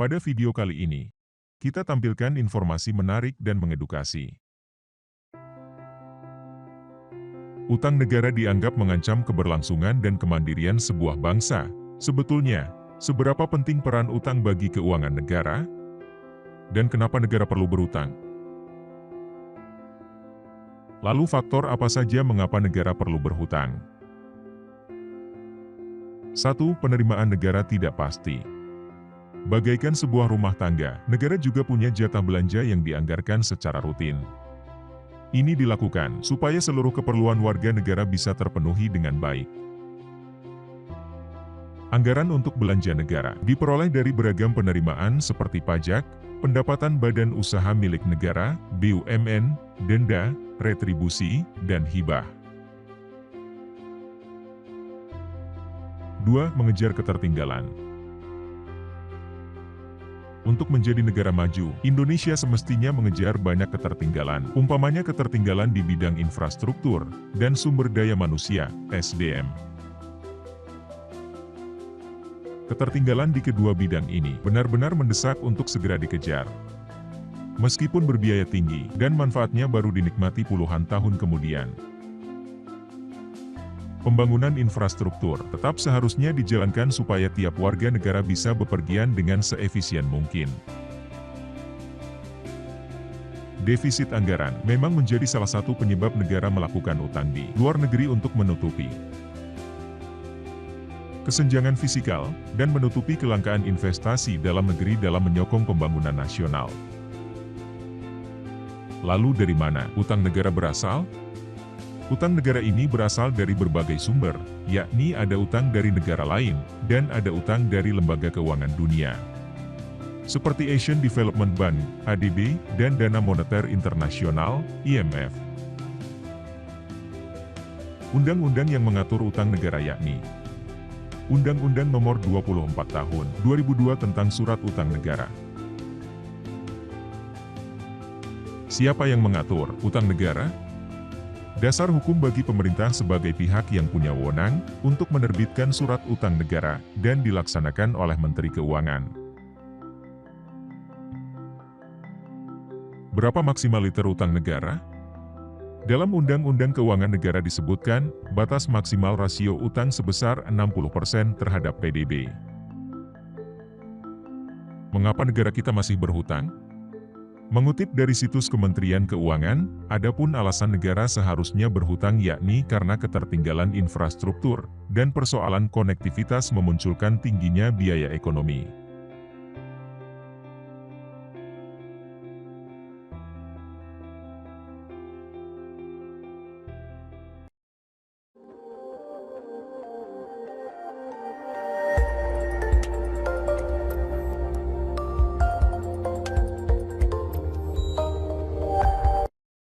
Pada video kali ini, kita tampilkan informasi menarik dan mengedukasi. Utang negara dianggap mengancam keberlangsungan dan kemandirian sebuah bangsa. Sebetulnya, seberapa penting peran utang bagi keuangan negara? Dan kenapa negara perlu berutang? Lalu faktor apa saja mengapa negara perlu berhutang? 1. Penerimaan negara tidak pasti. Bagaikan sebuah rumah tangga, negara juga punya jatah belanja yang dianggarkan secara rutin. Ini dilakukan supaya seluruh keperluan warga negara bisa terpenuhi dengan baik. Anggaran untuk belanja negara diperoleh dari beragam penerimaan seperti pajak, pendapatan badan usaha milik negara, BUMN, denda, retribusi, dan hibah. 2. Mengejar ketertinggalan. Untuk menjadi negara maju, Indonesia semestinya mengejar banyak ketertinggalan, umpamanya ketertinggalan di bidang infrastruktur dan sumber daya manusia, SDM. Ketertinggalan di kedua bidang ini benar-benar mendesak untuk segera dikejar. Meskipun berbiaya tinggi dan manfaatnya baru dinikmati puluhan tahun kemudian. Pembangunan infrastruktur tetap seharusnya dijalankan supaya tiap warga negara bisa bepergian dengan seefisien mungkin. Defisit anggaran memang menjadi salah satu penyebab negara melakukan utang di luar negeri untuk menutupi kesenjangan fiskal dan menutupi kelangkaan investasi dalam negeri dalam menyokong pembangunan nasional. Lalu dari mana utang negara berasal? Utang negara ini berasal dari berbagai sumber, yakni ada utang dari negara lain, dan ada utang dari lembaga keuangan dunia. Seperti Asian Development Bank, ADB, dan Dana Moneter Internasional, IMF. Undang-undang yang mengatur utang negara yakni Undang-Undang Nomor 24 Tahun 2002 tentang Surat Utang Negara. Siapa yang mengatur utang negara? Dasar hukum bagi pemerintah sebagai pihak yang punya wewenang untuk menerbitkan surat utang negara dan dilaksanakan oleh Menteri Keuangan. Berapa maksimal liter utang negara? Dalam Undang-Undang Keuangan Negara disebutkan, batas maksimal rasio utang sebesar 60% terhadap PDB. Mengapa negara kita masih berhutang? Mengutip dari situs Kementerian Keuangan, adapun alasan negara seharusnya berhutang yakni karena ketertinggalan infrastruktur dan persoalan konektivitas memunculkan tingginya biaya ekonomi.